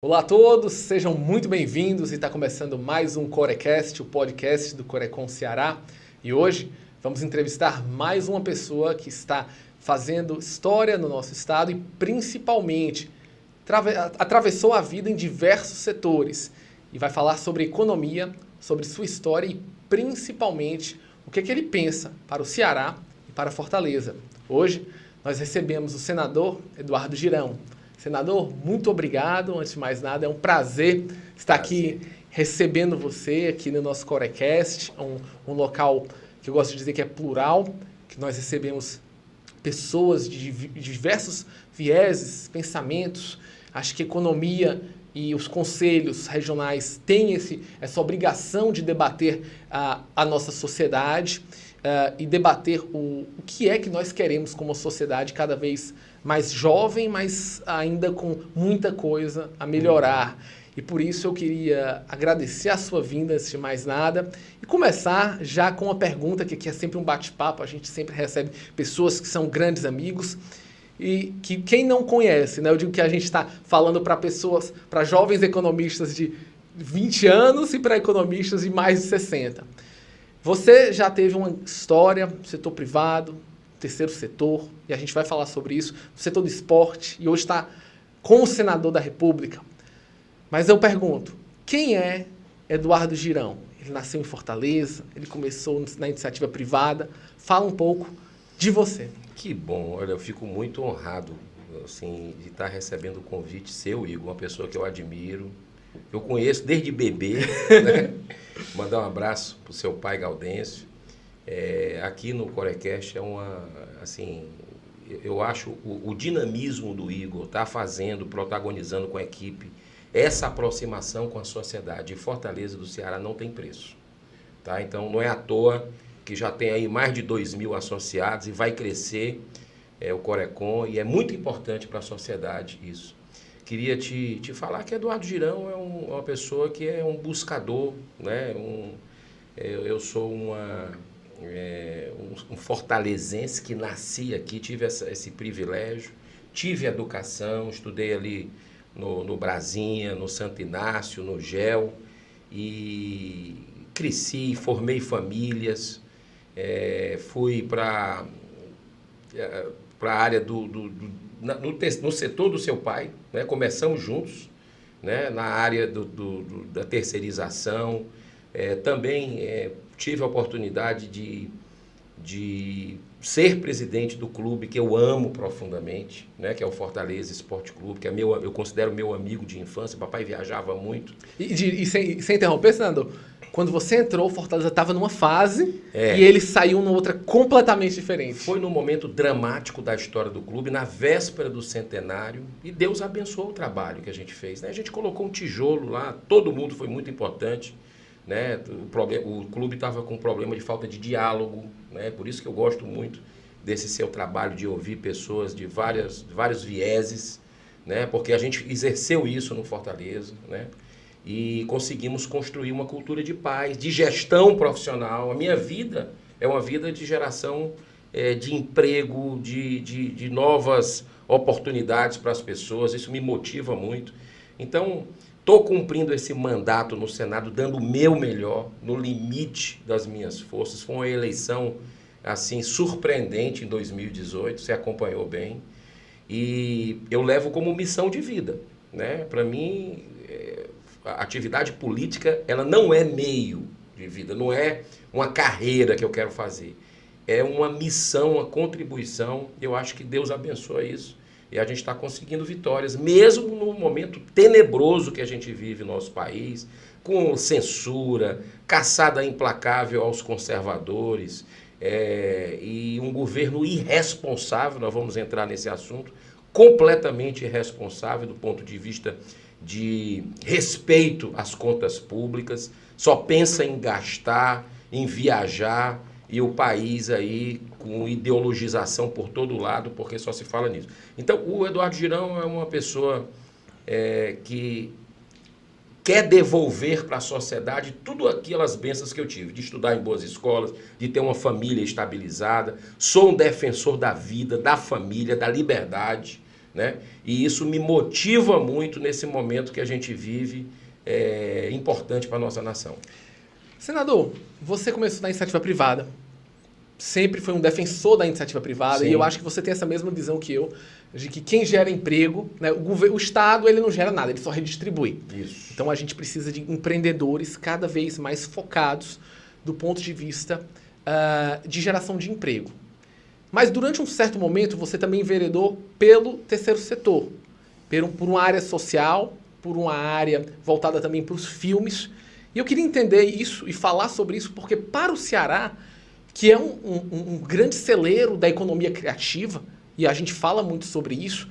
Olá a todos, sejam muito bem-vindos e está começando mais um Corecast, o podcast do Corecon Ceará. E hoje vamos entrevistar mais uma pessoa que está fazendo história no nosso estado e principalmente atravessou a vida em diversos setores e vai falar sobre economia, sobre sua história e principalmente o que ele pensa para o Ceará e para Fortaleza. Hoje nós recebemos o senador Eduardo Girão. Senador, muito obrigado. Antes de mais nada, é um prazer estar aqui recebendo você aqui no nosso Corecast, um local que eu gosto de dizer que é plural, que nós recebemos pessoas de diversos vieses, pensamentos. Acho que a economia e os conselhos regionais têm essa obrigação de debater a nossa sociedade e debater o que é que nós queremos como sociedade cada vez mais jovem, mas ainda com muita coisa a melhorar. E por isso eu queria agradecer a sua vinda, antes de mais nada, e começar já com uma pergunta, que aqui é sempre um bate-papo, a gente sempre recebe pessoas que são grandes amigos, e que quem não conhece, né, eu digo que a gente está falando para pessoas, para jovens economistas de 20 anos e para economistas de mais de 60. Você já teve uma história no setor privado, terceiro setor, e a gente vai falar sobre isso, no setor do esporte, e hoje está como senador da República. Mas eu pergunto, quem é Eduardo Girão? Ele nasceu em Fortaleza, ele começou na iniciativa privada. Fala um pouco de você. Que bom, olha, eu fico muito honrado assim, de estar recebendo o convite seu, Igor, uma pessoa que eu admiro, eu conheço desde bebê, né? Mandar um abraço para o seu pai, Gaudêncio. Aqui no Corecast assim, eu acho o dinamismo do Igor tá protagonizando com a equipe essa aproximação com a sociedade. E Fortaleza do Ceará não tem preço, tá? Então não é à toa que já tem aí mais de 2.000 associados e vai crescer o Corecon, e é muito importante para a sociedade isso. Queria te falar que Eduardo Girão é uma pessoa que é um buscador, né? Eu sou um fortalezense que nasci aqui, tive esse privilégio, tive educação, estudei ali no Brasinha, no Santo Inácio, no GEL, e cresci, formei famílias, fui para a área no setor do seu pai, né? Começamos juntos, né? Na área da terceirização. Também tive a oportunidade de ser presidente do clube que eu amo profundamente, né? Que é o Fortaleza Esporte Clube, que eu considero meu amigo de infância. Papai viajava muito. E sem interromper, senador, quando você entrou, o Fortaleza estava numa fase e ele saiu numa outra completamente diferente. Foi num momento dramático da história do clube, na véspera do centenário, e Deus abençoou o trabalho que a gente fez, né? A gente colocou um tijolo lá, todo mundo, foi muito importante, né? O clube estava com um problema de falta de diálogo, né? Por isso que eu gosto muito desse seu trabalho de ouvir pessoas de vários vieses, né? Porque a gente exerceu isso no Fortaleza, né? E conseguimos construir uma cultura de paz, de gestão profissional. A minha vida é uma vida de geração de emprego, de novas oportunidades para as pessoas. Isso me motiva muito. Então, estou cumprindo esse mandato no Senado, dando o meu melhor, no limite das minhas forças. Foi uma eleição assim surpreendente em 2018, você acompanhou bem. E eu levo como missão de vida, né? Para mim, a atividade política, ela não é meio de vida, não é uma carreira que eu quero fazer. É uma missão, uma contribuição. Eu acho que Deus abençoa isso. E a gente está conseguindo vitórias, mesmo no momento tenebroso que a gente vive no nosso país, com censura, caçada implacável aos conservadores, e um governo irresponsável, nós vamos entrar nesse assunto, completamente irresponsável do ponto de vista de respeito às contas públicas, só pensa em gastar, em viajar, e o país aí com ideologização por todo lado, porque só se fala nisso. Então, o Eduardo Girão é uma pessoa que quer devolver para a sociedade tudo aquelas bênçãos que eu tive, de estudar em boas escolas, de ter uma família estabilizada. Sou um defensor da vida, da família, da liberdade, né? E isso me motiva muito nesse momento que a gente vive, importante para a nossa nação. Senador, você começou na iniciativa privada, sempre foi um defensor da iniciativa privada, Sim. e eu acho que você tem essa mesma visão que eu, de que quem gera emprego, né, o Estado ele não gera nada, ele só redistribui. Isso. Então a gente precisa de empreendedores cada vez mais focados do ponto de vista de geração de emprego. Mas durante um certo momento você também enveredou pelo terceiro setor, por uma área social, por uma área voltada também para os filmes. E eu queria entender isso e falar sobre isso, porque para o Ceará, que é um grande celeiro da economia criativa, e a gente fala muito sobre isso,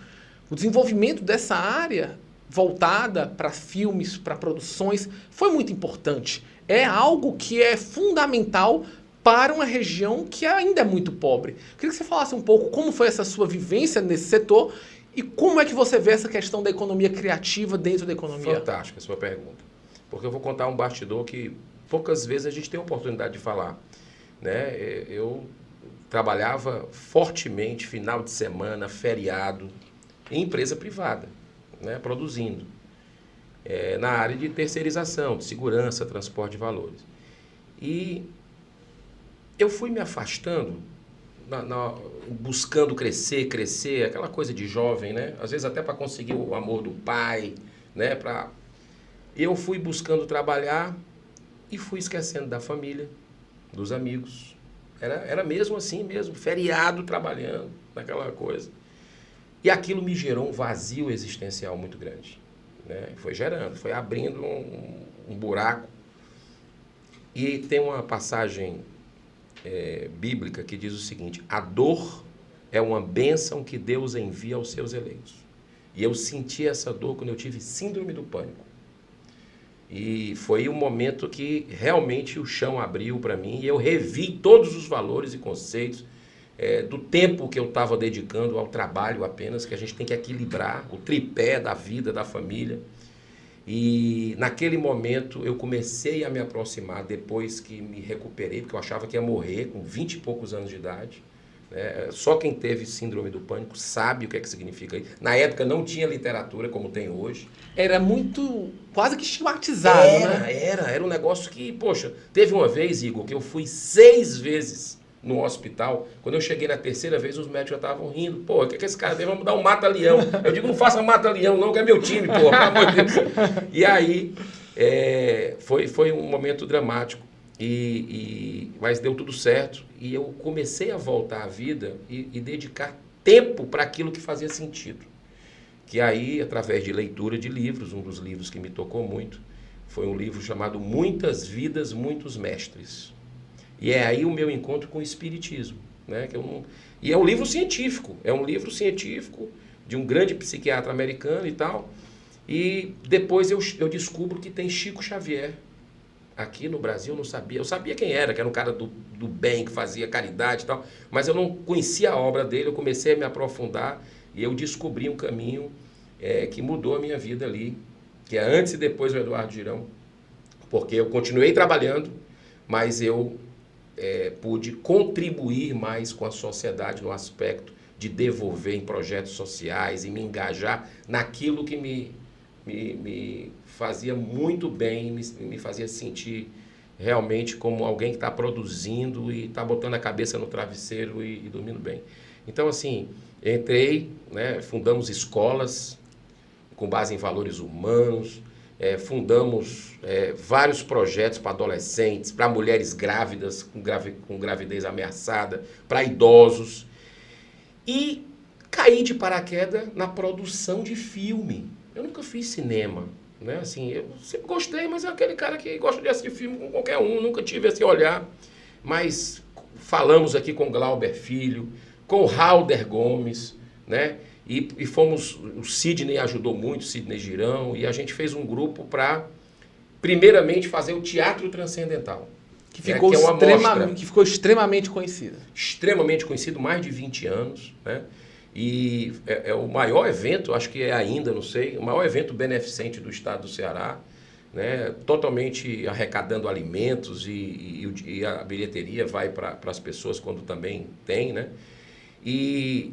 o desenvolvimento dessa área voltada para filmes, para produções, foi muito importante. É algo que é fundamental para uma região que ainda é muito pobre. Queria que você falasse um pouco como foi essa sua vivência nesse setor e como é que você vê essa questão da economia criativa dentro da economia. Fantástica a sua pergunta. Porque eu vou contar um bastidor que poucas vezes a gente tem a oportunidade de falar, né? Eu trabalhava fortemente final de semana, feriado, em empresa privada, né? Produzindo, na área de terceirização, de segurança, transporte de valores. E eu fui me afastando, buscando crescer, aquela coisa de jovem, né? Às vezes até para conseguir o amor do pai, né? Eu fui buscando trabalhar e fui esquecendo da família, dos amigos. Era mesmo assim mesmo, feriado trabalhando, naquela coisa. E aquilo me gerou um vazio existencial muito grande, né? Foi gerando, foi abrindo um buraco. E tem uma passagem bíblica que diz o seguinte: a dor é uma bênção que Deus envia aos seus eleitos. E eu senti essa dor quando eu tive síndrome do pânico. E foi um momento que realmente o chão abriu para mim e eu revi todos os valores e conceitos do tempo que eu estava dedicando ao trabalho apenas, que a gente tem que equilibrar o tripé da vida, da família. E naquele momento eu comecei a me aproximar, depois que me recuperei, porque eu achava que ia morrer com 20 e poucos anos de idade. Só quem teve síndrome do pânico sabe o que é que significa isso. Na época não tinha literatura como tem hoje. Era muito, quase que estigmatizado, né? Era um negócio que, poxa, teve uma vez, Igor, que eu fui 6 vezes no hospital. Quando eu cheguei na terceira vez, os médicos já estavam rindo. Pô, o que esse cara tem? Vamos dar um mata-leão. Eu digo, não faça mata-leão não, que é meu time, pô, pelo amor de Deus. E aí, foi um momento dramático. Mas deu tudo certo e eu comecei a voltar à vida e dedicar tempo para aquilo que fazia sentido. Que aí, através de leitura de livros, um dos livros que me tocou muito, foi um livro chamado Muitas Vidas, Muitos Mestres. E é aí o meu encontro com o Espiritismo, né? E é um livro científico, de um grande psiquiatra americano e tal. E depois eu descubro que tem Chico Xavier. Aqui no Brasil eu não sabia. Eu sabia quem era, que era um cara do bem, que fazia caridade e tal, mas eu não conhecia a obra dele. Eu comecei a me aprofundar e eu descobri um caminho que mudou a minha vida ali, que é antes e depois do Eduardo Girão, porque eu continuei trabalhando, mas eu pude contribuir mais com a sociedade no aspecto de devolver em projetos sociais e me engajar naquilo que me fazia muito bem, me fazia sentir realmente como alguém que está produzindo e está botando a cabeça no travesseiro e dormindo bem. Então, assim, entrei, né, fundamos escolas com base em valores humanos, fundamos vários projetos para adolescentes, para mulheres grávidas, com gravidez ameaçada, para idosos. E caí de paraquedas na produção de filme. Eu nunca fiz cinema, né? Assim, eu sempre gostei, mas é aquele cara que gosta de assistir filme com qualquer um, nunca tive esse olhar. Mas falamos aqui com Glauber Filho, com Halder Gomes, né? E fomos, o Sidney ajudou muito, Sidney Girão, e a gente fez um grupo para, primeiramente, fazer o Teatro Transcendental. Que ficou extremamente conhecido. Extremamente conhecido, mais de 20 anos, né? E é o maior evento, acho que é ainda, não sei, o maior evento beneficente do estado do Ceará, né? Totalmente arrecadando alimentos e a bilheteria vai para as pessoas quando também tem, né? E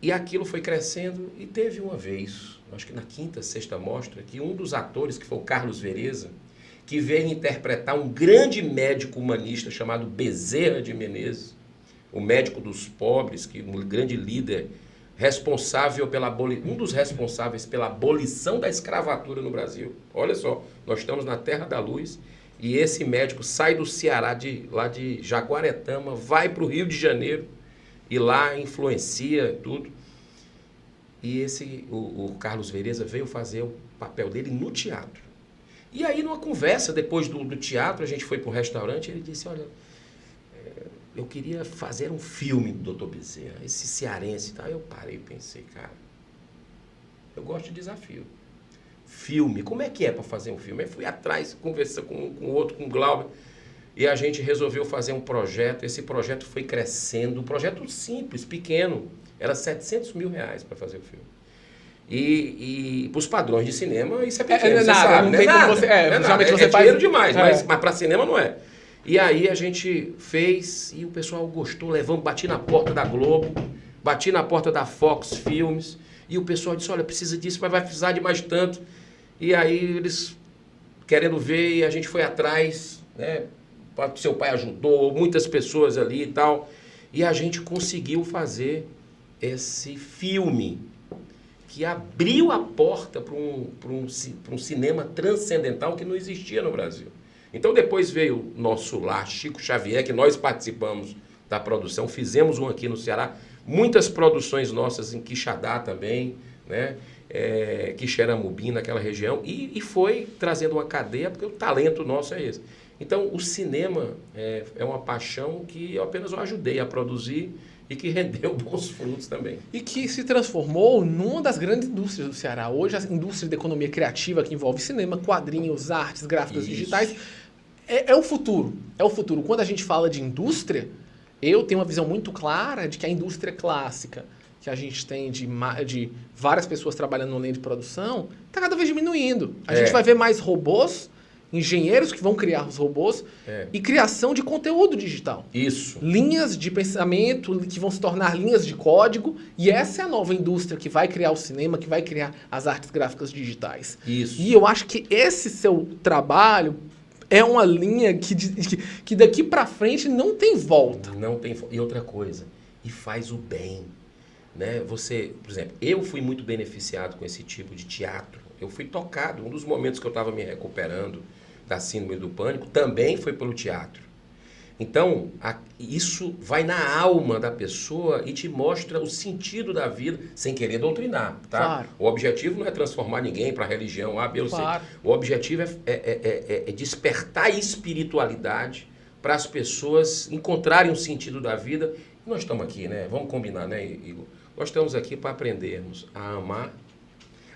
E aquilo foi crescendo e teve uma vez, acho que na quinta, sexta mostra, que um dos atores, que foi o Carlos Vereza, que veio interpretar um grande médico humanista chamado Bezerra de Menezes, o médico dos pobres, que um grande líder responsável um dos responsáveis pela abolição da escravatura no Brasil. Olha só, nós estamos na Terra da Luz e esse médico sai do Ceará, lá de Jaguaretama, vai para o Rio de Janeiro e lá influencia tudo. E o Carlos Vereza veio fazer o papel dele no teatro. E aí, numa conversa, depois do teatro, a gente foi para um restaurante e ele disse, olha, eu queria fazer um filme do Dr. Bezerra, esse cearense. Tá? Eu parei e pensei, cara, eu gosto de desafio. Filme, como é que é para fazer um filme? Aí fui atrás, conversar com o outro, com o Glauber, e a gente resolveu fazer um projeto. Esse projeto foi crescendo, um projeto simples, pequeno, era R$700 mil para fazer o filme. E para os padrões de cinema, isso é pequeno, você sabe, não tem como você... geralmente você faz dinheiro demais, mas para cinema não é. E aí a gente fez e o pessoal gostou, bati na porta da Globo, bati na porta da Fox Filmes, e o pessoal disse, olha, precisa disso, mas vai precisar de mais tanto. E aí eles querendo ver, e a gente foi atrás, né? Seu pai ajudou, muitas pessoas ali e tal, e a gente conseguiu fazer esse filme que abriu a porta para um cinema transcendental que não existia no Brasil. Então depois veio o nosso lá, Chico Xavier, que nós participamos da produção, fizemos um aqui no Ceará, muitas produções nossas em Quixadá também, né? Quixeramobim, naquela região, e foi trazendo uma cadeia, porque o talento nosso é esse. Então o cinema é uma paixão que eu apenas ajudei a produzir e que rendeu bons frutos também. E que se transformou numa das grandes indústrias do Ceará. Hoje a indústria da economia criativa, que envolve cinema, quadrinhos, artes, gráficas digitais, é o futuro. É o futuro. Quando a gente fala de indústria, eu tenho uma visão muito clara de que a indústria clássica, que a gente tem de várias pessoas trabalhando no linha de produção, está cada vez diminuindo. A gente vai ver mais robôs, engenheiros que vão criar os robôs e criação de conteúdo digital. Isso. Linhas de pensamento que vão se tornar linhas de código, e essa é a nova indústria que vai criar o cinema, que vai criar as artes gráficas digitais. Isso. E eu acho que esse seu trabalho é uma linha que daqui para frente não tem volta. Não tem volta. E outra coisa, e faz o bem. Né? Você, por exemplo, eu fui muito beneficiado com esse tipo de teatro. Eu fui tocado. Um dos momentos que eu estava me recuperando da síndrome do pânico também foi pelo teatro. Então, isso vai na alma da pessoa e te mostra o sentido da vida, sem querer doutrinar, tá? Claro. O objetivo não é transformar ninguém para a religião A, B ou C. Claro. O objetivo é despertar espiritualidade para as pessoas encontrarem um sentido da vida. E nós estamos aqui, né? Vamos combinar, né, Igor? Nós estamos aqui para aprendermos a amar,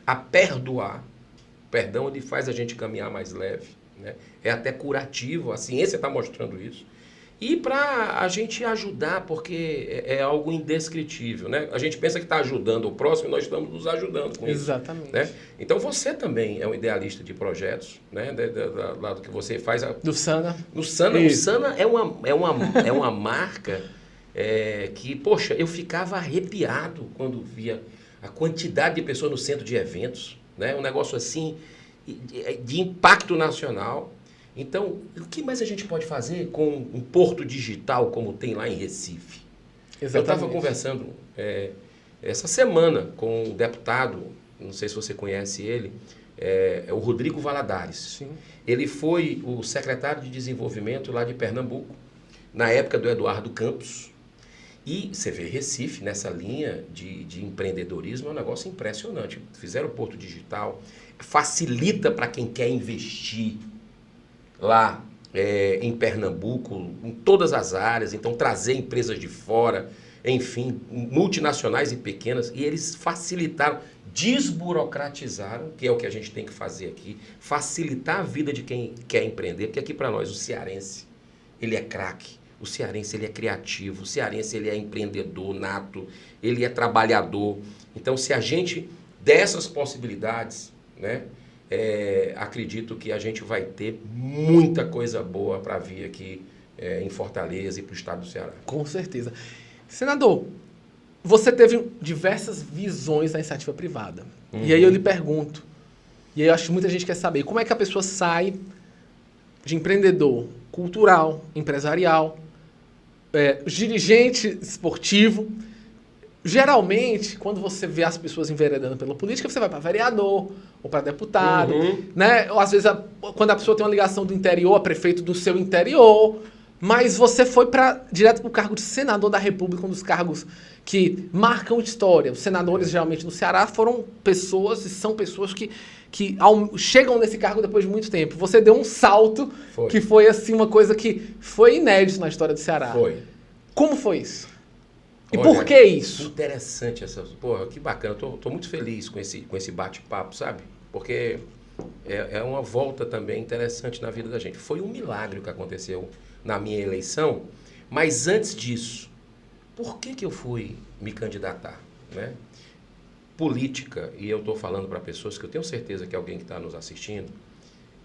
a perdoar. O perdão, ele faz a gente caminhar mais leve, né? É até curativo, a ciência está mostrando isso. E para a gente ajudar, porque é algo indescritível, né? A gente pensa que está ajudando o próximo e nós estamos nos ajudando com isso. Exatamente. Né? Então você também é um idealista de projetos, né? Lá do que você faz. Do Sana. No Sana, o Sana é uma marca que, poxa, eu ficava arrepiado quando via a quantidade de pessoas no centro de eventos, né? Um negócio assim de impacto nacional. Então, o que mais a gente pode fazer com um porto digital como tem lá em Recife? Exatamente. Eu estava conversando essa semana com um deputado, não sei se você conhece ele, é o Rodrigo Valadares. Sim. Ele foi o secretário de desenvolvimento lá de Pernambuco, na época do Eduardo Campos. E você vê Recife nessa linha de empreendedorismo, é um negócio impressionante. Fizeram o porto digital, facilita para quem quer investir lá em Pernambuco, em todas as áreas, então trazer empresas de fora, enfim, multinacionais e pequenas, e eles facilitaram, desburocratizaram, que é o que a gente tem que fazer aqui, facilitar a vida de quem quer empreender, porque aqui para nós o cearense, ele é craque, o cearense ele é criativo, o cearense ele é empreendedor nato, ele é trabalhador. Então, se a gente der essas possibilidades, né, acredito que a gente vai ter muita coisa boa para vir aqui em Fortaleza e para o estado do Ceará. Com certeza. Senador, Você teve diversas visões da iniciativa privada. E aí eu lhe pergunto, e aí eu acho que muita gente quer saber, como é que a pessoa sai de empreendedor cultural, empresarial, dirigente esportivo. Geralmente, quando você vê as pessoas enveredando pela política, você vai para vereador ou para deputado, né? Ou às vezes, quando a pessoa tem uma ligação do interior, a prefeito do seu interior, mas você foi direto para o cargo de senador da República, um dos cargos que marcam história. Os senadores, geralmente, no Ceará, foram pessoas e são pessoas que chegam nesse cargo depois de muito tempo. Você deu um salto que foi, assim, uma coisa que foi inédito na história do Ceará. Foi. Como foi isso? E Olha, por que isso? Interessante essa... Porra, que bacana. Tô muito feliz com esse bate-papo, sabe? Porque é uma volta também interessante na vida da gente. Foi um milagre o que aconteceu na minha eleição, mas antes disso, por que eu fui me candidatar, né? Política, e eu estou falando para pessoas que eu tenho certeza que alguém que está nos assistindo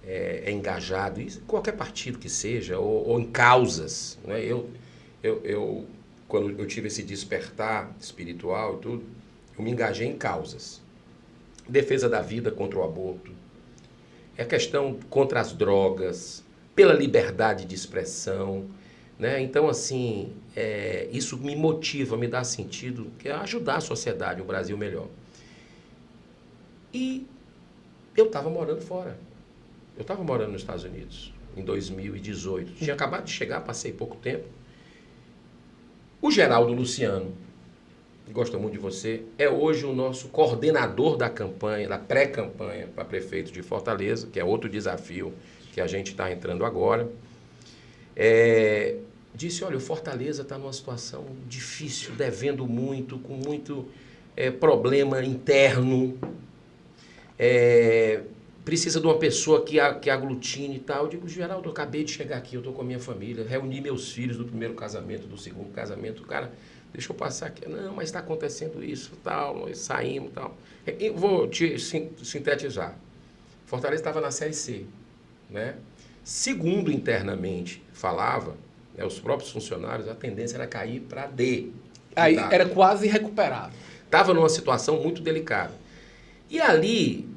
é engajado, em qualquer partido que seja, ou em causas, né? Quando eu tive esse despertar espiritual e tudo, eu me engajei em causas. Defesa da vida contra o aborto, questão contra as drogas, pela liberdade de expressão, né? Então, assim, isso me motiva, me dá sentido, que é ajudar a sociedade, o Brasil melhor. E eu estava morando fora. Eu estava morando nos Estados Unidos em 2018. Tinha acabado de chegar, passei pouco tempo. O Geraldo Luciano, que gosta muito de você, é hoje o nosso coordenador da campanha, da pré-campanha para prefeito de Fortaleza, que é outro desafio que a gente está entrando agora. Disse, olha, o Fortaleza está numa situação difícil, devendo muito, com muito problema interno, precisa de uma pessoa que aglutine e tal. Eu digo, Geraldo, eu acabei de chegar aqui, eu estou com a minha família, reuni meus filhos do primeiro casamento, do segundo casamento, cara, deixa eu passar aqui. Não, mas está acontecendo isso, tal, nós saímos, tal. Eu vou te sintetizar. Fortaleza estava na Série C, né? Segundo internamente falava, né, os próprios funcionários, a tendência era cair para D. Aí era quase irrecuperável. Estava numa situação muito delicada. E ali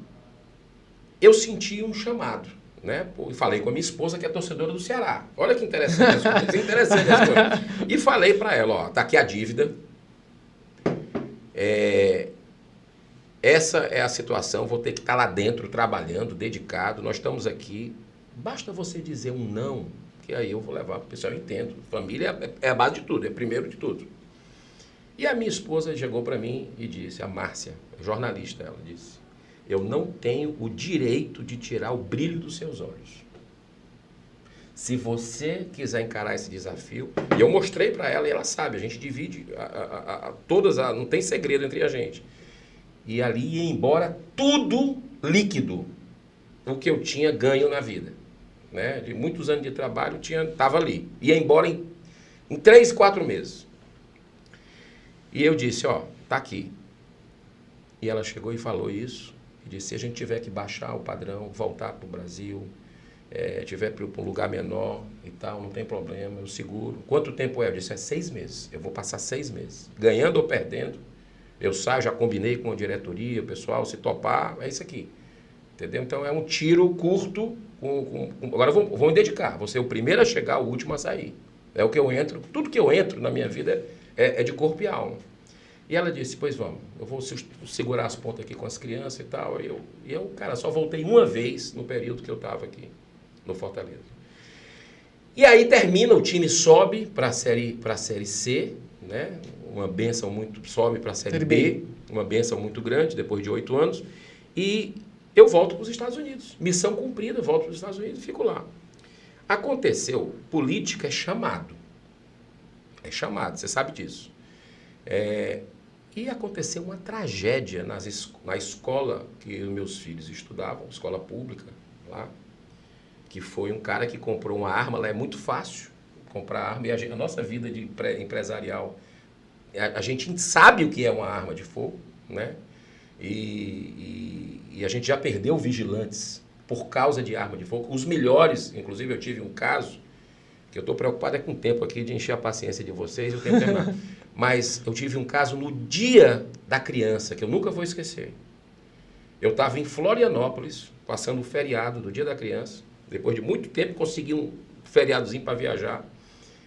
eu senti um chamado, né? E falei com a minha esposa, que é torcedora do Ceará. Olha que interessante as coisas. Interessante as coisas. E falei para ela, ó, tá aqui a dívida. Essa é a situação, vou ter que estar lá dentro, trabalhando, dedicado. Nós estamos aqui. Basta você dizer um não, que aí eu vou levar para o pessoal, eu entendo. Família é a base de tudo, é primeiro de tudo. E a minha esposa chegou para mim e disse, a Márcia, jornalista, ela disse, eu não tenho o direito de tirar o brilho dos seus olhos. Se você quiser encarar esse desafio, e eu mostrei para ela, e ela sabe, a gente divide não tem segredo entre a gente. E ali ia embora tudo líquido, o que eu tinha ganho na vida. Né? De muitos anos de trabalho, estava ali. Ia embora em 3, 4 meses. E eu disse, ó, tá aqui. E ela chegou e falou isso, e disse, se a gente tiver que baixar o padrão, voltar para o Brasil, tiver para um lugar menor e tal, não tem problema, eu seguro. Quanto tempo é? Eu disse, 6 meses. Eu vou passar 6 meses. Ganhando ou perdendo, eu saio, já combinei com a diretoria, o pessoal, se topar, é isso aqui. Entendeu? Então é um tiro curto. Agora eu vou me dedicar. Vou ser o primeiro a chegar, o último a sair. É o que eu entro. Tudo que eu entro na minha vida é de corpo e alma. E ela disse, pois vamos, eu vou segurar as pontas aqui com as crianças e tal. E eu, cara, só voltei uma vez no período que eu estava aqui, no Fortaleza. E aí termina, o time sobe para a série C, né? Uma bênção muito... Sobe para a série B, uma bênção muito grande, depois de 8 anos. E eu volto para os Estados Unidos. Missão cumprida, volto para os Estados Unidos e fico lá. Aconteceu, política é chamado. É chamado, você sabe disso. E aconteceu uma tragédia na escola que os meus filhos estudavam, escola pública, lá, que foi um cara que comprou uma arma. Lá é muito fácil comprar arma, e a nossa vida de empresarial, a gente sabe o que é uma arma de fogo, né? E a gente já perdeu vigilantes por causa de arma de fogo. Os melhores, inclusive eu tive um caso, que eu estou preocupado com o tempo aqui de encher a paciência de vocês, eu tenho que terminar. Mas eu tive um caso no dia da criança, que eu nunca vou esquecer. Eu estava em Florianópolis, passando o feriado do dia da criança. Depois de muito tempo, consegui um feriadozinho para viajar.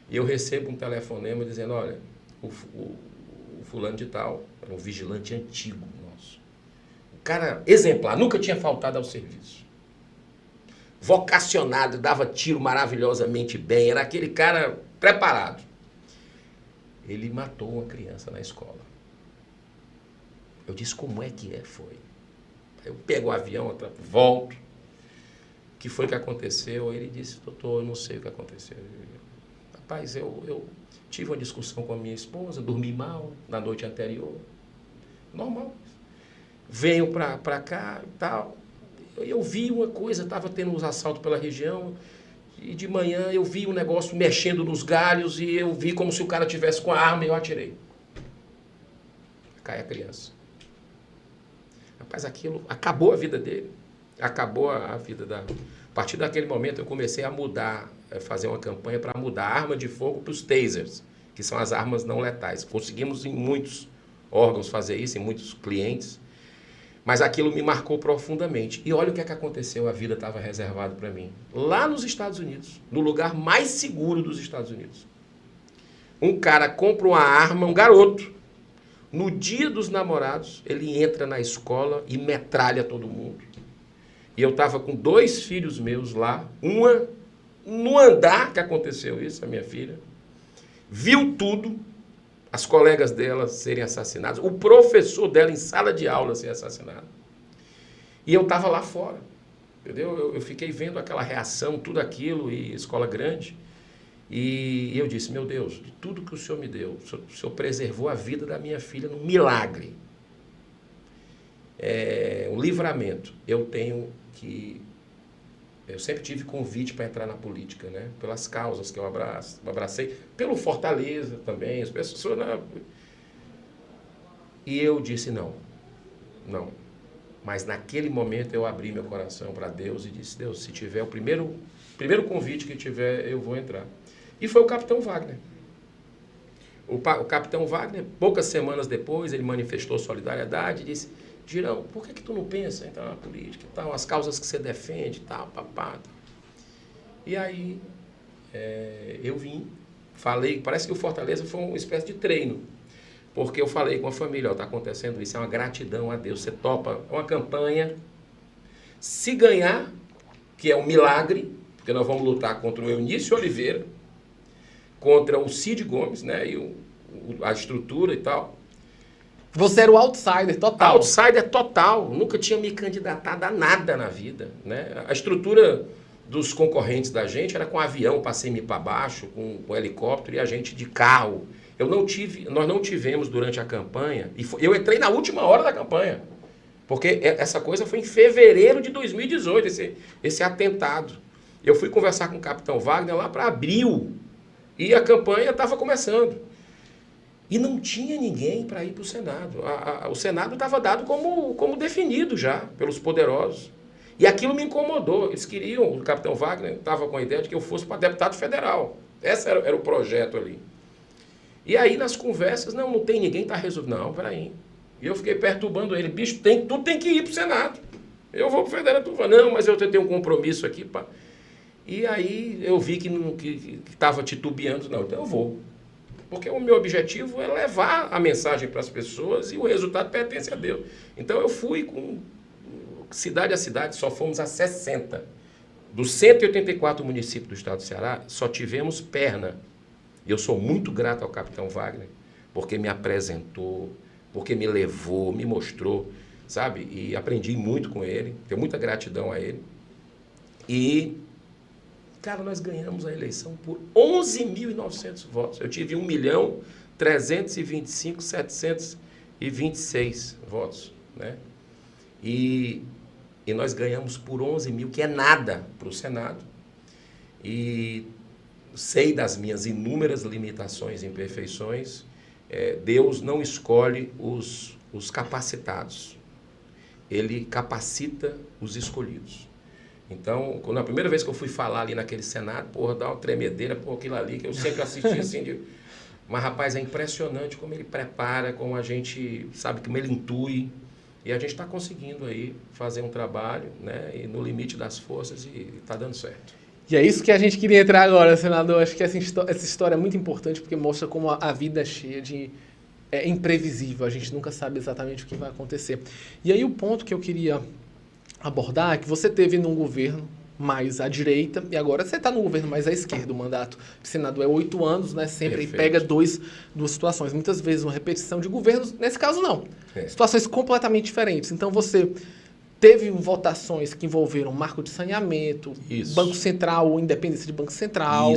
E eu recebo um telefonema dizendo, olha, o fulano de tal, era um vigilante antigo nosso. O cara exemplar, nunca tinha faltado ao serviço. Vocacionado, dava tiro maravilhosamente bem, era aquele cara preparado. Ele matou uma criança na escola. Eu disse, como é que foi? Eu pego o avião, volto. O que foi que aconteceu? Ele disse, doutor, eu não sei o que aconteceu. Rapaz, eu tive uma discussão com a minha esposa, dormi mal na noite anterior. Normal. Venho para cá e tal. Eu vi uma coisa, estava tendo uns assaltos pela região, e de manhã eu vi um negócio mexendo nos galhos, e eu vi como se o cara tivesse com a arma, e eu atirei. Cai a criança. Rapaz, aquilo acabou a vida dele. Acabou a vida da... A partir daquele momento eu comecei a mudar, fazer uma campanha para mudar a arma de fogo para os tasers, que são as armas não letais. Conseguimos em muitos órgãos fazer isso, em muitos clientes, mas aquilo me marcou profundamente. E olha o que é que aconteceu, a vida estava reservada para mim. Lá nos Estados Unidos, no lugar mais seguro dos Estados Unidos. Um cara compra uma arma, um garoto, no dia dos namorados, ele entra na escola e metralha todo mundo. E eu estava com 2 filhos meus lá, uma no andar que aconteceu isso, a minha filha, viu tudo, as colegas dela serem assassinadas, o professor dela em sala de aula ser assassinado. E eu estava lá fora, entendeu? Eu fiquei vendo aquela reação, tudo aquilo, e escola grande, e eu disse, meu Deus, de tudo que o Senhor me deu, o Senhor preservou a vida da minha filha num milagre. Um livramento. Eu sempre tive convite para entrar na política, né? Pelas causas que eu abracei, pelo Fortaleza também, as pessoas... E eu disse não. Mas naquele momento eu abri meu coração para Deus e disse, Deus, se tiver o primeiro convite que tiver, eu vou entrar. E foi o Capitão Wagner. O Capitão Wagner, poucas semanas depois, ele manifestou solidariedade e disse, Girão, por que tu não pensa em entrar na política e tal, as causas que você defende e tal, papá. E aí, eu vim, falei, parece que o Fortaleza foi uma espécie de treino, porque eu falei com a família, está acontecendo isso, é uma gratidão a Deus, você topa, é uma campanha, se ganhar, que é um milagre, porque nós vamos lutar contra o Eunício Oliveira, contra o Cid Gomes, né, e a estrutura e tal. Você era o outsider total. Outsider total. Nunca tinha me candidatado a nada na vida, né? A estrutura dos concorrentes da gente era com avião para cima e para baixo, com helicóptero, e a gente de carro. Nós não tivemos durante a campanha, eu entrei na última hora da campanha, porque essa coisa foi em fevereiro de 2018, esse atentado. Eu fui conversar com o Capitão Wagner lá para abril, e a campanha estava começando. E não tinha ninguém para ir para o Senado. O Senado estava dado como definido já, pelos poderosos. E aquilo me incomodou. Eles queriam, o Capitão Wagner estava com a ideia de que eu fosse para deputado federal. Esse era o projeto ali. E aí, nas conversas, não tem ninguém, está resolvido. Não, peraí. E eu fiquei perturbando ele. Bicho, tu tem que ir para o Senado. Eu vou para o federal. Tu fala, não, mas eu tenho um compromisso aqui. Pá. E aí, eu vi que estava titubeando. Não, então eu vou. Porque o meu objetivo é levar a mensagem para as pessoas e o resultado pertence a Deus. Então eu fui com cidade a cidade, só fomos a 60. Dos 184 municípios do estado do Ceará, só tivemos Perna. Eu sou muito grato ao Capitão Wagner, porque me apresentou, porque me levou, me mostrou, sabe? E aprendi muito com ele, tenho muita gratidão a ele. E... cara, nós ganhamos a eleição por 11.900 votos. Eu tive 1.325.726 votos, né? E nós ganhamos por 11 mil, que é nada para o Senado. E sei das minhas inúmeras limitações e imperfeições. Deus não escolhe os capacitados. Ele capacita os escolhidos. Então, quando a primeira vez que eu fui falar ali naquele Senado, dá uma tremedeira, aquilo ali, que eu sempre assisti assim, Mas, rapaz, é impressionante como ele prepara, como a gente, sabe, como ele intui. E a gente está conseguindo aí fazer um trabalho, né, e no limite das forças e está dando certo. E é isso que a gente queria entrar agora, senador. Acho que essa história é muito importante porque mostra como a vida é cheia de... É imprevisível, a gente nunca sabe exatamente o que vai acontecer. E aí o ponto que eu queria abordar é que você teve num governo mais à direita e agora você está no governo mais à esquerda. O mandato de senador é 8 anos, né? Sempre pega duas situações. Muitas vezes uma repetição de governos, nesse caso não. Situações completamente diferentes. Então você teve votações que envolveram marco de saneamento, Banco Central, independência de Banco Central,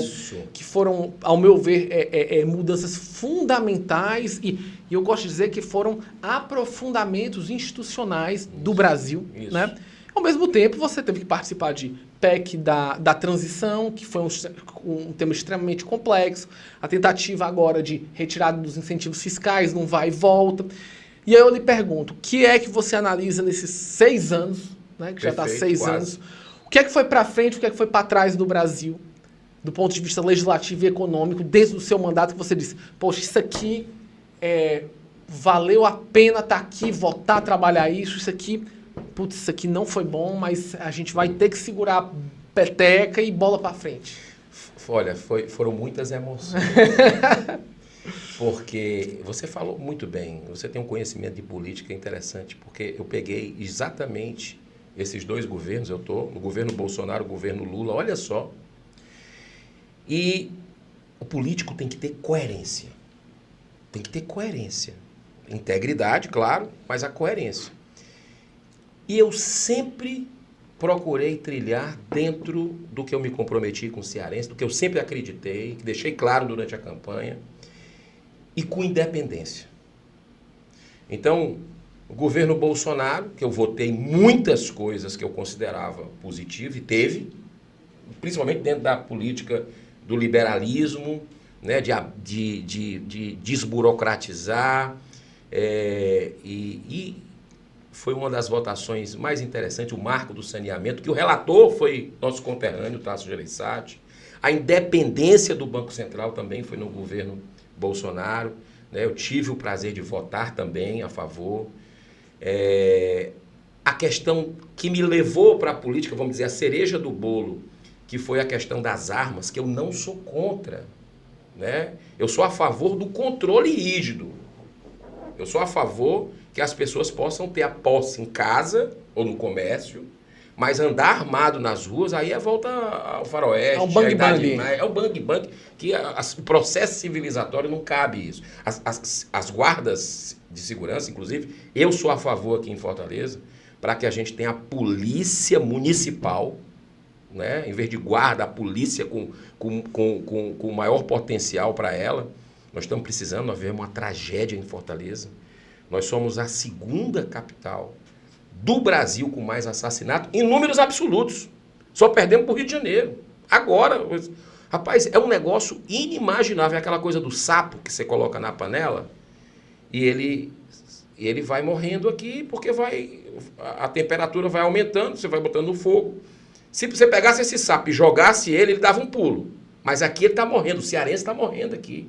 que foram, ao meu ver, mudanças fundamentais e eu gosto de dizer que foram aprofundamentos institucionais do Brasil, né? Ao mesmo tempo, você teve que participar de PEC da transição, que foi um tema extremamente complexo, a tentativa agora de retirada dos incentivos fiscais, não vai e volta. E aí eu lhe pergunto, o que é que você analisa nesses 6 anos, né, que já está 6 anos, o que é que foi para frente, o que é que foi para trás do Brasil, do ponto de vista legislativo e econômico, desde o seu mandato que você disse, poxa, isso aqui valeu a pena estar aqui, votar, trabalhar isso aqui, putz, isso aqui não foi bom, mas a gente vai ter que segurar a peteca e bola para frente. Olha, foram muitas emoções. Porque você falou muito bem, você tem um conhecimento de política interessante, porque eu peguei exatamente esses 2 governos, eu estou no governo Bolsonaro, o governo Lula, olha só. E o político tem que ter coerência. Tem que ter coerência. Integridade, claro, mas a coerência. E eu sempre procurei trilhar dentro do que eu me comprometi com o cearense, do que eu sempre acreditei, que deixei claro durante a campanha, e com independência. Então, o governo Bolsonaro, que eu votei muitas coisas que eu considerava positivo, e teve, principalmente dentro da política do liberalismo, né, de desburocratizar, e foi uma das votações mais interessantes, o marco do saneamento, que o relator foi nosso conterrâneo, Tasso Gereissati. A independência do Banco Central também foi no governo Bolsonaro, né? Eu tive o prazer de votar também a favor. A questão que me levou para a política, vamos dizer, a cereja do bolo, que foi a questão das armas, que eu não sou contra, né? Eu sou a favor do controle rígido. Eu sou a favor que as pessoas possam ter a posse em casa ou no comércio, mas andar armado nas ruas, aí é volta ao faroeste. É o bang-bang. É o bang-bang, que o processo civilizatório não cabe isso. As guardas de segurança, inclusive, eu sou a favor aqui em Fortaleza, para que a gente tenha a polícia municipal, né? Em vez de guarda, a polícia com maior potencial para ela. Nós estamos precisando, nós vemos uma tragédia em Fortaleza. Nós somos a 2ª capital do Brasil com mais assassinatos em números absolutos. Só perdemos para o Rio de Janeiro. Agora, rapaz, é um negócio inimaginável. É aquela coisa do sapo que você coloca na panela e ele vai morrendo aqui porque a temperatura vai aumentando, você vai botando no fogo. Se você pegasse esse sapo e jogasse ele dava um pulo. Mas aqui ele está morrendo, o cearense está morrendo aqui.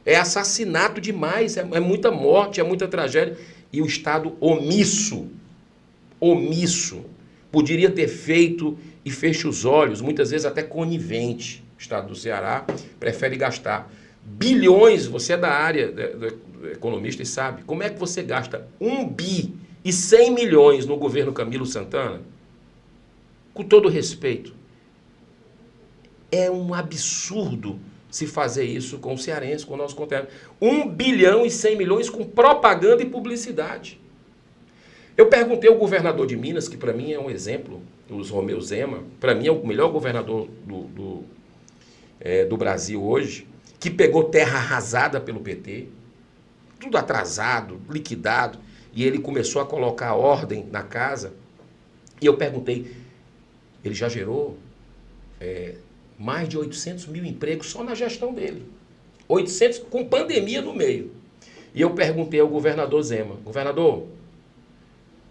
É assassinato demais, é muita morte, é muita tragédia. E o Estado omisso, poderia ter feito e fecha os olhos, muitas vezes até conivente. O Estado do Ceará prefere gastar bilhões, você é da área do economista e sabe, como é que você gasta 1 bi e 100 milhões no governo Camilo Santana? Com todo respeito, é um absurdo se fazer isso com o cearense, com o nosso conterrâneo. 1 bilhão e 100 milhões com propaganda e publicidade. Eu perguntei ao governador de Minas, que para mim é um exemplo, o Romeu Zema, para mim é o melhor governador do Brasil hoje, que pegou terra arrasada pelo PT, tudo atrasado, liquidado, e ele começou a colocar ordem na casa. E eu perguntei, ele já gerou mais de 800 mil empregos só na gestão dele. 800 com pandemia no meio. E eu perguntei ao governador Zema, governador,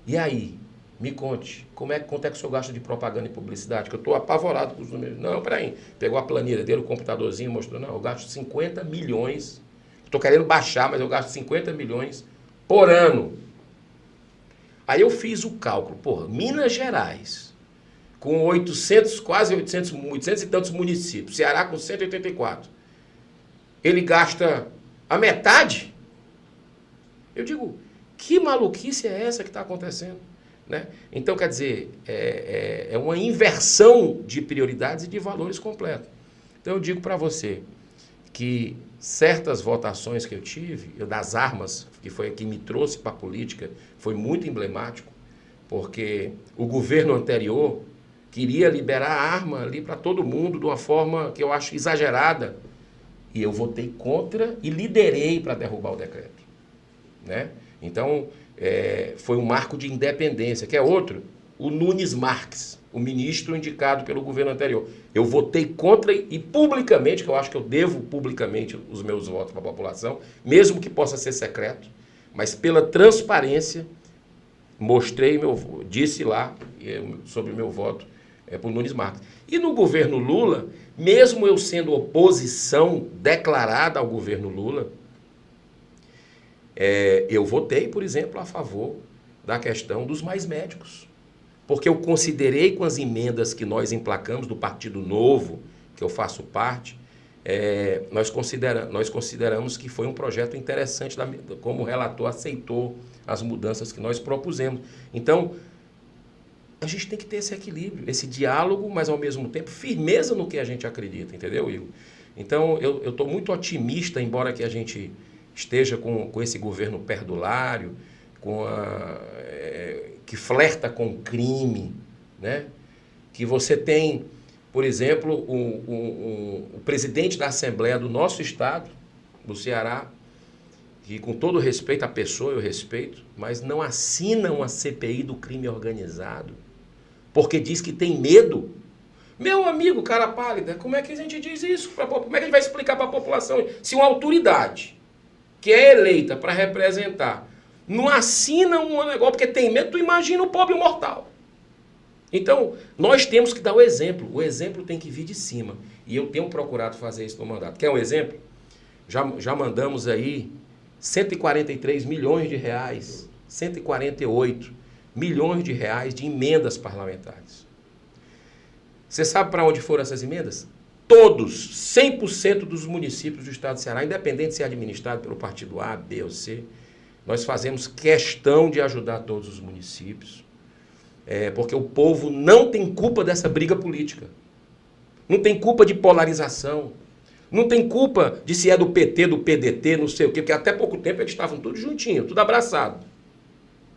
e aí? Me conte, quanto é que o senhor gasta de propaganda e publicidade? Que eu estou apavorado com os números. Não, peraí. Pegou a planilha dele, o computadorzinho, mostrou. Não, eu gasto 50 milhões. Estou querendo baixar, mas eu gasto 50 milhões por ano. Aí eu fiz o cálculo. Porra, Minas Gerais, com 800, quase 800 e tantos municípios. Ceará com 184. Ele gasta a metade? Eu digo, que maluquice é essa que está acontecendo? Né? Então, quer dizer, é uma inversão de prioridades e de valores completos. Então, eu digo para você que certas votações que eu tive, das armas, que foi a que me trouxe para a política, foi muito emblemático, porque o governo anterior queria liberar a arma ali para todo mundo de uma forma que eu acho exagerada. E eu votei contra e liderei para derrubar o decreto. Né? Então, foi um marco de independência, que é outro, o Nunes Marques, o ministro indicado pelo governo anterior. Eu votei contra e publicamente, que eu acho que eu devo publicamente os meus votos para a população, mesmo que possa ser secreto, mas pela transparência, mostrei, disse lá sobre o meu voto para o Nunes Marques. E no governo Lula, mesmo eu sendo oposição declarada ao governo Lula, eu votei, por exemplo, a favor da questão dos mais médicos. Porque eu considerei com as emendas que nós emplacamos do Partido Novo, que eu faço parte, nós consideramos que foi um projeto interessante, como o relator aceitou as mudanças que nós propusemos. Então, a gente tem que ter esse equilíbrio, esse diálogo, mas ao mesmo tempo firmeza no que a gente acredita, entendeu, Igor? Então, eu estou muito otimista, embora que a gente esteja com esse governo perdulário, que flerta com o crime, né? Que você tem, por exemplo, o presidente da Assembleia do nosso estado, do Ceará, que com todo respeito à pessoa, eu respeito, mas não assina uma CPI do crime organizado, porque diz que tem medo. Meu amigo, cara pálida, como é que a gente diz isso? Como é que a gente vai explicar para a população? Se uma autoridade que é eleita para representar não assina um negócio porque tem medo, tu imagina o pobre mortal. Então, nós temos que dar o exemplo tem que vir de cima. E eu tenho procurado fazer isso no mandato. Quer um exemplo? Já mandamos aí 143 milhões de reais, 148 milhões de reais de emendas parlamentares. Você sabe para onde foram essas emendas? Todos, 100% dos municípios do estado do Ceará, independente de ser administrado pelo partido A, B ou C, nós fazemos questão de ajudar todos os municípios, porque o povo não tem culpa dessa briga política. Não tem culpa de polarização. Não tem culpa de se é do PT, do PDT, não sei o quê, porque até pouco tempo eles estavam todos juntinhos, tudo abraçado.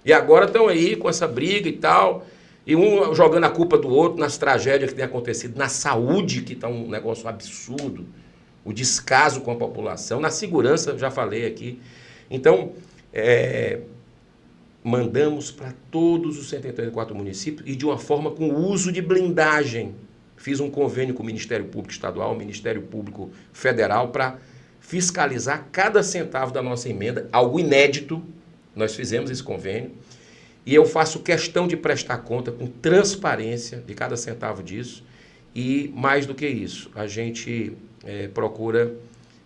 E agora estão aí com essa briga e tal, e um jogando a culpa do outro nas tragédias que tem acontecido, na saúde, que está um negócio absurdo, o descaso com a população, na segurança, já falei aqui. Então, mandamos para todos os 184 municípios e de uma forma com uso de blindagem. Fiz um convênio com o Ministério Público Estadual, o Ministério Público Federal, para fiscalizar cada centavo da nossa emenda, algo inédito. Nós fizemos esse convênio e eu faço questão de prestar conta com transparência de cada centavo disso e, mais do que isso, a gente procura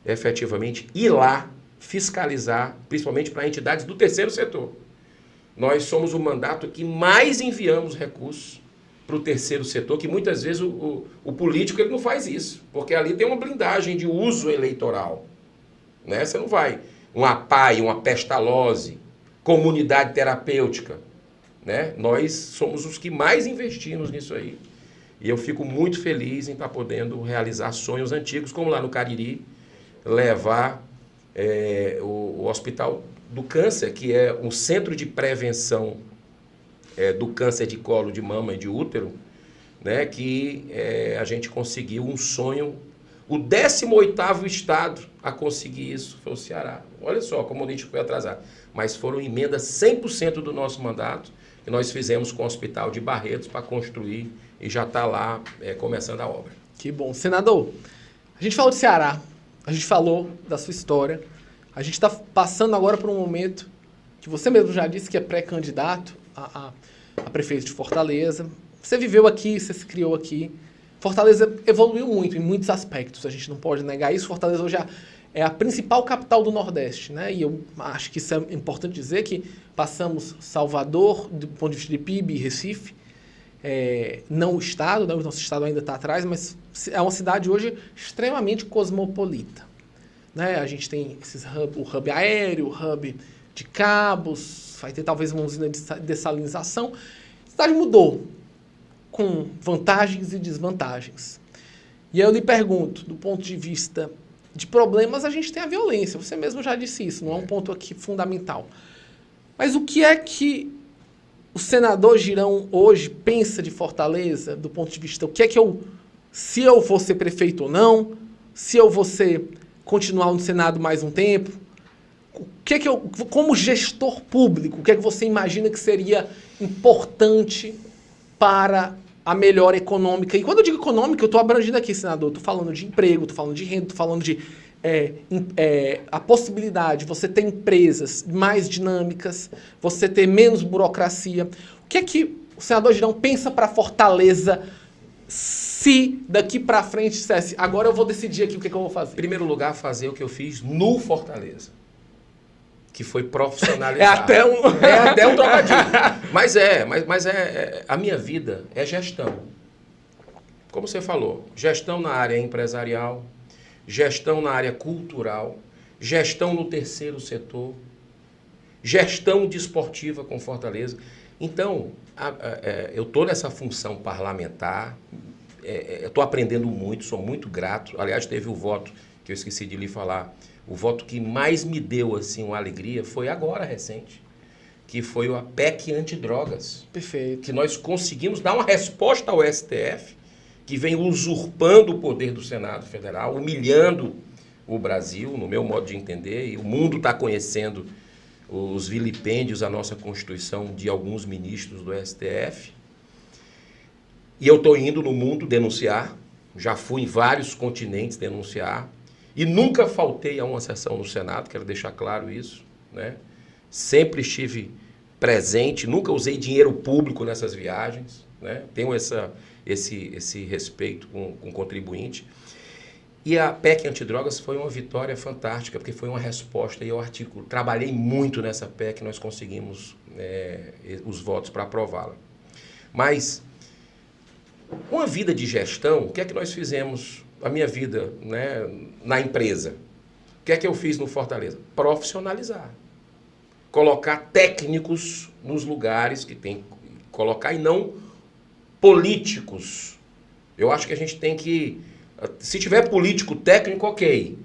efetivamente ir lá fiscalizar, principalmente para entidades do terceiro setor. Nós somos o mandato que mais enviamos recursos para o terceiro setor, que muitas vezes o político ele não faz isso, porque ali tem uma blindagem de uso eleitoral. Né? Você não vai, uma APAI, uma pestalose, comunidade terapêutica. Né? Nós somos os que mais investimos nisso aí. E eu fico muito feliz em estar podendo realizar sonhos antigos, como lá no Cariri, levar o Hospital do Câncer, que é um centro de prevenção do câncer de colo de mama e de útero, né, que a gente conseguiu um sonho, o 18º estado a conseguir isso foi o Ceará. Olha só como a gente foi atrasado. Mas foram emendas 100% do nosso mandato, que nós fizemos com o Hospital de Barretos para construir e já está lá começando a obra. Que bom. Senador, a gente falou de Ceará, a gente falou da sua história, a gente está passando agora por um momento que você mesmo já disse que é pré-candidato a a prefeito de Fortaleza. Você viveu aqui, você se criou aqui. Fortaleza evoluiu muito em muitos aspectos, a gente não pode negar isso. Fortaleza hoje é a principal capital do Nordeste, né? E eu acho que isso é importante dizer, que passamos Salvador, do ponto de vista de PIB, e Recife, não o estado, né? O nosso estado ainda está atrás, mas é uma cidade hoje extremamente cosmopolita, né? A gente tem o hub aéreo, o hub de cabos, vai ter talvez uma usina de dessalinização. A cidade mudou, com vantagens e desvantagens. E aí eu lhe pergunto, do ponto de vista de problemas, a gente tem a violência. Você mesmo já disse isso, não é um ponto aqui fundamental. Mas o que é que o senador Girão hoje pensa de Fortaleza, do ponto de vista, se eu vou ser prefeito ou não, se eu vou continuar no Senado mais um tempo, como gestor público, o que é que você imagina que seria importante para a melhora econômica? E quando eu digo econômica, eu estou abrangindo aqui, senador, estou falando de emprego, estou falando de renda, estou falando de a possibilidade de você ter empresas mais dinâmicas, você ter menos burocracia. O que é que o senador Girão pensa para Fortaleza se daqui para frente dissesse, agora eu vou decidir aqui o que eu vou fazer? Em primeiro lugar, fazer o que eu fiz no Fortaleza, que foi profissionalizar. É até um trocadilho. Mas a minha vida é gestão. Como você falou, gestão na área empresarial, gestão na área cultural, gestão no terceiro setor, gestão desportiva com Fortaleza. Então, eu estou nessa função parlamentar, estou aprendendo muito, sou muito grato. Aliás, teve o voto, que eu esqueci de lhe falar, o voto que mais me deu assim, uma alegria foi agora, recente, que foi a PEC antidrogas. Perfeito. Que nós conseguimos dar uma resposta ao STF, que vem usurpando o poder do Senado Federal, humilhando o Brasil, no meu modo de entender, e o mundo está conhecendo os vilipêndios à nossa Constituição de alguns ministros do STF. E eu estou indo no mundo denunciar, já fui em vários continentes denunciar, e nunca faltei a uma sessão no Senado, quero deixar claro isso, né? Sempre estive presente, nunca usei dinheiro público nessas viagens, né? Tenho esse respeito com o contribuinte. E a PEC antidrogas foi uma vitória fantástica, porque foi uma resposta, e eu trabalhei muito nessa PEC, nós conseguimos os votos para aprová-la. Mas, uma vida de gestão, o que é que nós fizemos, a minha vida, né, na empresa? O que é que eu fiz no Fortaleza? Profissionalizar. Colocar técnicos nos lugares que tem que colocar e não políticos. Eu acho que a gente tem que... Se tiver político técnico, ok.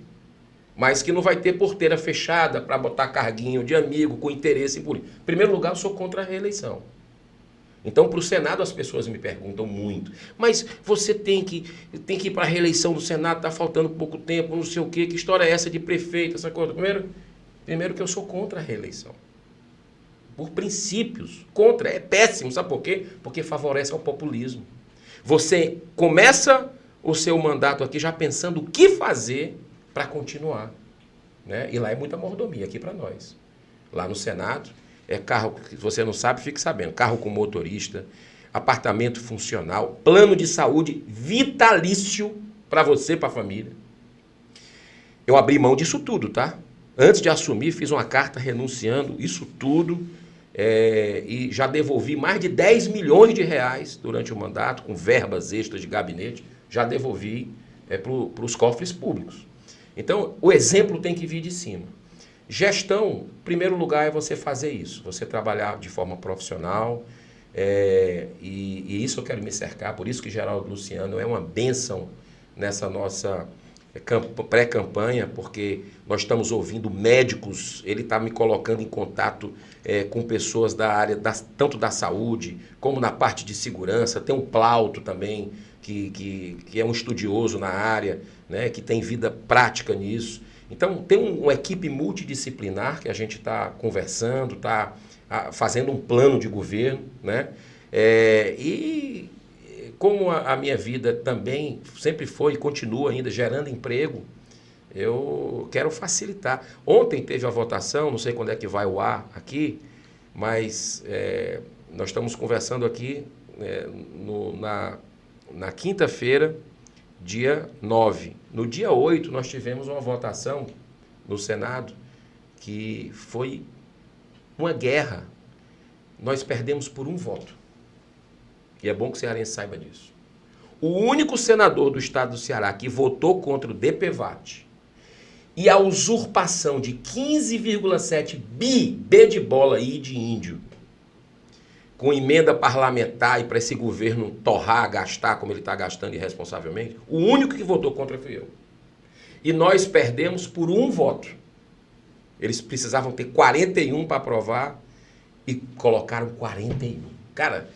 Mas que não vai ter porteira fechada para botar carguinho de amigo com interesse em político. Em primeiro lugar, eu sou contra a reeleição. Então, para o Senado, as pessoas me perguntam muito. Mas você tem que ir para a reeleição do Senado, está faltando pouco tempo, não sei o quê. Que história é essa de prefeito, essa coisa? Primeiro que eu sou contra a reeleição. Por princípios. Contra. É péssimo. Sabe por quê? Porque favorece ao populismo. Você começa o seu mandato aqui já pensando o que fazer para continuar, né? E lá é muita mordomia aqui para nós. Lá no Senado, é carro, se você não sabe, fique sabendo, carro com motorista, apartamento funcional, plano de saúde vitalício para você, para a família. Eu abri mão disso tudo, tá? Antes de assumir, fiz uma carta renunciando isso tudo, e já devolvi mais de 10 milhões de reais durante o mandato, com verbas extras de gabinete, já devolvi para os cofres públicos. Então, o exemplo tem que vir de cima. Gestão, em primeiro lugar, é você fazer isso, você trabalhar de forma profissional, e isso eu quero me cercar, por isso que Geraldo Luciano é uma bênção nessa nossa pré-campanha, porque nós estamos ouvindo médicos, ele está me colocando em contato com pessoas da área, tanto da saúde, como na parte de segurança, tem um Plauto também, que é um estudioso na área, né, que tem vida prática nisso. Então, tem uma equipe multidisciplinar que a gente está conversando, está fazendo um plano de governo, né? E como a minha vida também sempre foi e continua ainda gerando emprego, eu quero facilitar. Ontem teve a votação, não sei quando é que vai ao ar aqui, mas nós estamos conversando aqui na quinta-feira, dia 9. No dia 8, nós tivemos uma votação no Senado que foi uma guerra. Nós perdemos por um voto. E é bom que o cearense saiba disso. O único senador do estado do Ceará que votou contra o DPVAT e a usurpação de 15,7 B de bola e de índio, com emenda parlamentar e para esse governo torrar, gastar como ele está gastando irresponsavelmente, o único que votou contra fui eu. E nós perdemos por um voto. Eles precisavam ter 41 para aprovar e colocaram 41. Cara,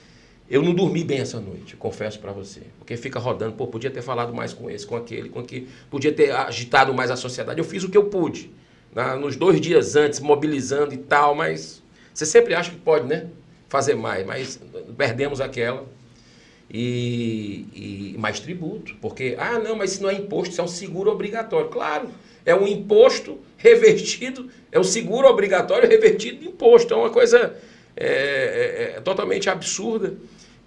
eu não dormi bem essa noite, confesso para você. Porque fica rodando, podia ter falado mais com esse, com aquele, podia ter agitado mais a sociedade. Eu fiz o que eu pude, nos 2 dias antes, mobilizando e tal, mas você sempre acha que pode, né? Fazer mais, mas perdemos aquela. E mais tributo, porque, não, mas isso não é imposto, isso é um seguro obrigatório. Claro, é um imposto revertido, é um seguro obrigatório revertido de imposto. É uma coisa totalmente absurda.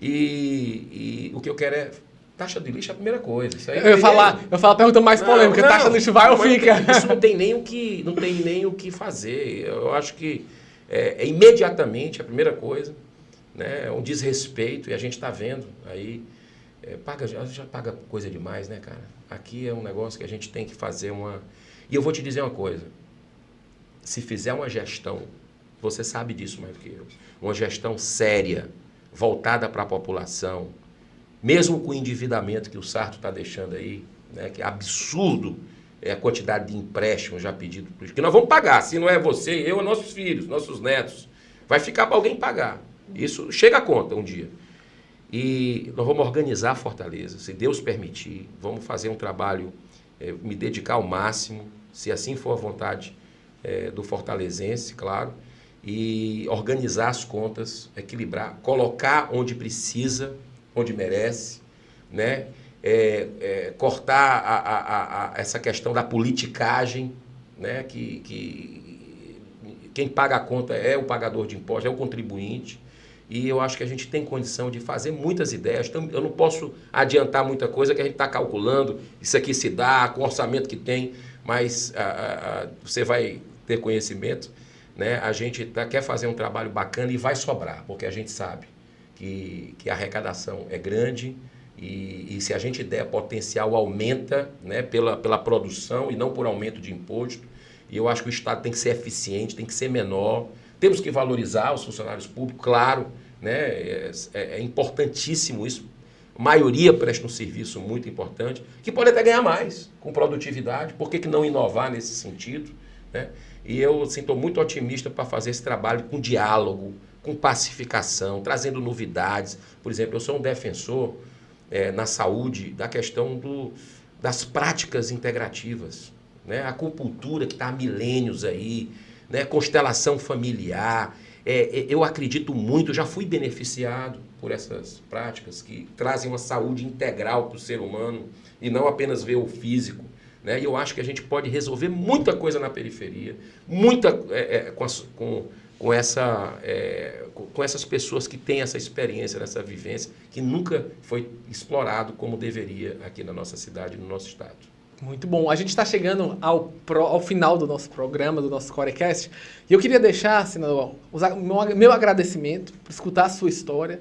E o que eu quero é taxa de lixo é a primeira coisa. Isso aí eu ia falar a pergunta mais polêmica, taxa de lixo vai ou fica? Isso não tem nem o que fazer. Eu acho que imediatamente a primeira coisa, né, é um desrespeito, e a gente está vendo aí, já paga coisa demais, né, cara? Aqui é um negócio que a gente tem que fazer uma... E eu vou te dizer uma coisa, se fizer uma gestão, você sabe disso mais do que eu, uma gestão séria, voltada para a população, mesmo com o endividamento que o Sarto está deixando aí, né, que é absurdo a quantidade de empréstimos já pedidos, que nós vamos pagar, se não é você, eu, é nossos filhos, nossos netos, vai ficar para alguém pagar. Isso chega a conta um dia. E nós vamos organizar a Fortaleza, se Deus permitir, vamos fazer um trabalho, me dedicar ao máximo, se assim for a vontade do fortalezense, claro, e organizar as contas, equilibrar, colocar onde precisa, onde merece, né? Cortar essa questão da politicagem, né? Que quem paga a conta é o pagador de impostos, é o contribuinte, e eu acho que a gente tem condição de fazer muitas ideias. Então, eu não posso adiantar muita coisa que a gente está calculando, isso aqui se dá, com o orçamento que tem, mas você vai ter conhecimento, né? A gente quer fazer um trabalho bacana e vai sobrar, porque a gente sabe que a arrecadação é grande e se a gente der potencial, aumenta, né, pela produção e não por aumento de imposto. E eu acho que o Estado tem que ser eficiente, tem que ser menor. Temos que valorizar os funcionários públicos, claro, né? É importantíssimo isso. A maioria presta um serviço muito importante, que pode até ganhar mais com produtividade. Por que não inovar nesse sentido, né? E eu estou muito otimista para fazer esse trabalho com diálogo, com pacificação, trazendo novidades. Por exemplo, eu sou um defensor na saúde da questão das práticas integrativas, né? A acupuntura que está há milênios aí, né? Constelação familiar. Eu acredito muito, já fui beneficiado por essas práticas que trazem uma saúde integral para o ser humano e não apenas ver o físico. Né? E eu acho que a gente pode resolver muita coisa na periferia, com essas pessoas que têm essa experiência, essa vivência, que nunca foi explorado como deveria aqui na nossa cidade, no nosso estado. Muito bom. A gente está chegando ao final do nosso programa, do nosso Corecast, e eu queria deixar, senador, meu agradecimento por escutar a sua história,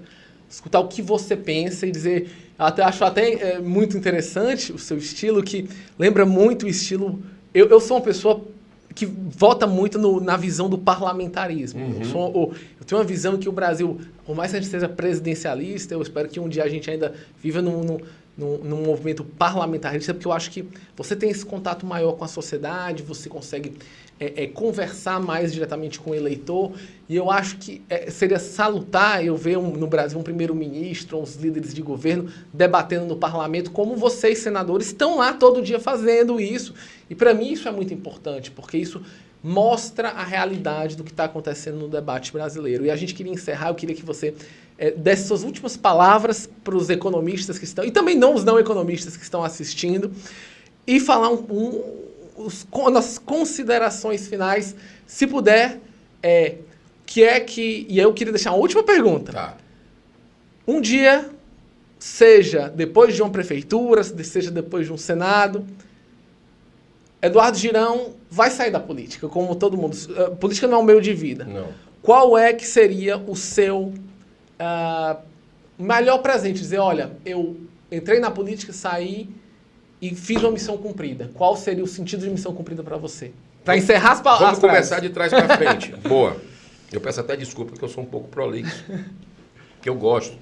escutar o que você pensa e dizer... Acho até muito interessante o seu estilo, que lembra muito o estilo... Eu sou uma pessoa que vota muito na visão do parlamentarismo. Uhum. Eu tenho uma visão que o Brasil, por mais que a gente seja presidencialista, eu espero que um dia a gente ainda viva num movimento parlamentarista, porque eu acho que você tem esse contato maior com a sociedade, você consegue conversar mais diretamente com o eleitor, e eu acho que seria salutar eu ver no Brasil um primeiro-ministro, uns líderes de governo debatendo no parlamento, como vocês, senadores, estão lá todo dia fazendo isso. E para mim isso é muito importante, porque isso mostra a realidade do que está acontecendo no debate brasileiro. E a gente queria encerrar, eu queria que você desse suas últimas palavras para os economistas que estão, e também não os não economistas que estão assistindo, e falar nossas considerações finais, se puder, E eu queria deixar uma última pergunta. Tá. Um dia, seja depois de uma prefeitura, seja depois de um senado, Eduardo Girão vai sair da política, como todo mundo. Política não é um meio de vida. Não. Qual é que seria o seu melhor presente? Dizer, olha, eu entrei na política, saí e fiz uma missão cumprida. Qual seria o sentido de missão cumprida para você? Para encerrar as palavras. Vamos começar de trás para frente. Boa. Eu peço até desculpa porque eu sou um pouco prolixo, porque eu gosto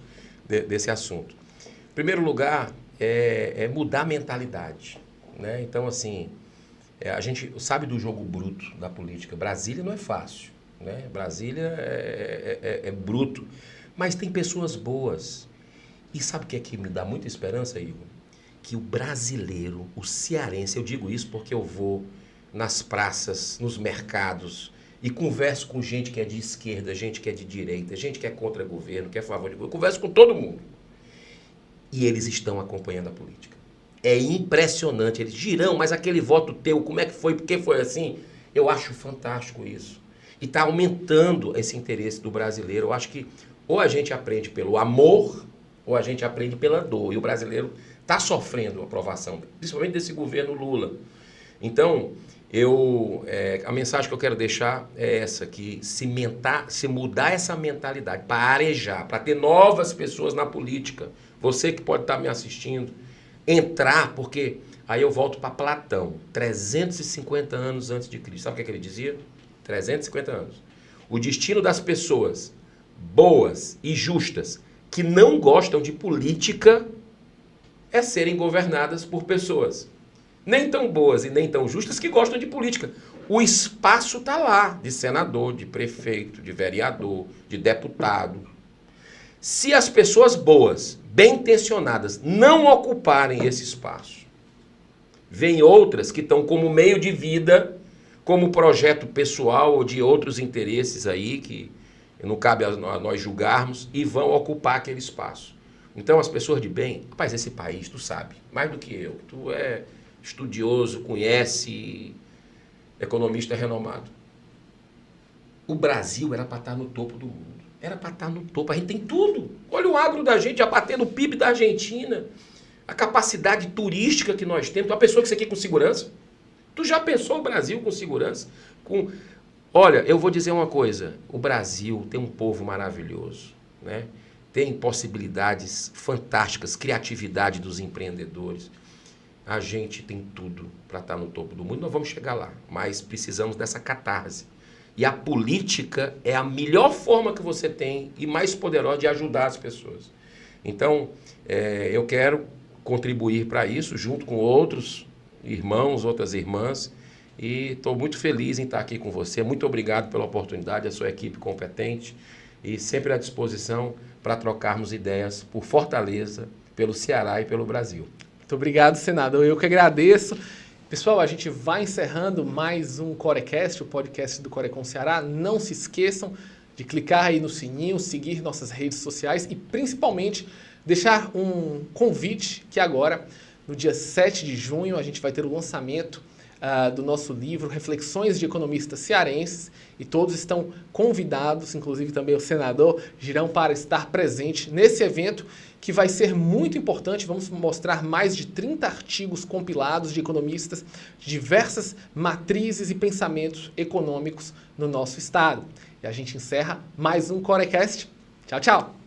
desse assunto. Em primeiro lugar, é mudar a mentalidade, né? Então, assim, a gente sabe do jogo bruto da política. Brasília não é fácil, né? Brasília é bruto, mas tem pessoas boas. E sabe o que é que me dá muita esperança, Igor? Que o brasileiro, o cearense, eu digo isso porque eu vou nas praças, nos mercados e converso com gente que é de esquerda, gente que é de direita, gente que é contra governo, que é a favor de governo. Eu converso com todo mundo. E eles estão acompanhando a política. É impressionante. Eles dirão, mas aquele voto teu, como é que foi? Por que foi assim? Eu acho fantástico isso. E está aumentando esse interesse do brasileiro. Eu acho que ou a gente aprende pelo amor ou a gente aprende pela dor. E o brasileiro está sofrendo a aprovação, principalmente desse governo Lula. Então, a mensagem que eu quero deixar é essa, que se mudar essa mentalidade, para arejar, para ter novas pessoas na política, você que pode estar me assistindo, entrar, porque aí eu volto para Platão, 350 anos antes de Cristo. Sabe o que ele dizia? 350 anos. O destino das pessoas boas e justas que não gostam de política é serem governadas por pessoas nem tão boas e nem tão justas que gostam de política. O espaço está lá, de senador, de prefeito, de vereador, de deputado. Se as pessoas boas, bem intencionadas, não ocuparem esse espaço, vem outras que estão como meio de vida, como projeto pessoal ou de outros interesses aí, que não cabe a nós julgarmos, e vão ocupar aquele espaço. Então as pessoas de bem, rapaz, esse país, tu sabe, mais do que eu, tu é estudioso, conhece, economista renomado. O Brasil era para estar no topo do mundo. Era para estar no topo. A gente tem tudo. Olha o agro da gente, já batendo o PIB da Argentina. A capacidade turística que nós temos. Uma pessoa que você quer com segurança. Tu já pensou o Brasil com segurança? Olha, eu vou dizer uma coisa. O Brasil tem um povo maravilhoso, né? Tem possibilidades fantásticas, criatividade dos empreendedores. A gente tem tudo para estar no topo do mundo, nós vamos chegar lá, mas precisamos dessa catarse. E a política é a melhor forma que você tem e mais poderosa de ajudar as pessoas. Então, eu quero contribuir para isso, junto com outros irmãos, outras irmãs, e estou muito feliz em estar aqui com você. Muito obrigado pela oportunidade, a sua equipe competente, e sempre à disposição para trocarmos ideias por Fortaleza, pelo Ceará e pelo Brasil. Muito obrigado, senador. Eu que agradeço. Pessoal, a gente vai encerrando mais um Corecast, o podcast do Corecon Ceará. Não se esqueçam de clicar aí no sininho, seguir nossas redes sociais e, principalmente, deixar um convite que agora, no dia 7 de junho, a gente vai ter o lançamento do nosso livro Reflexões de Economistas Cearenses, e todos estão convidados, inclusive também o senador Girão, para estar presente nesse evento, que vai ser muito importante. Vamos mostrar mais de 30 artigos compilados de economistas de diversas matrizes e pensamentos econômicos no nosso estado. E a gente encerra mais um Corecast. Tchau, tchau!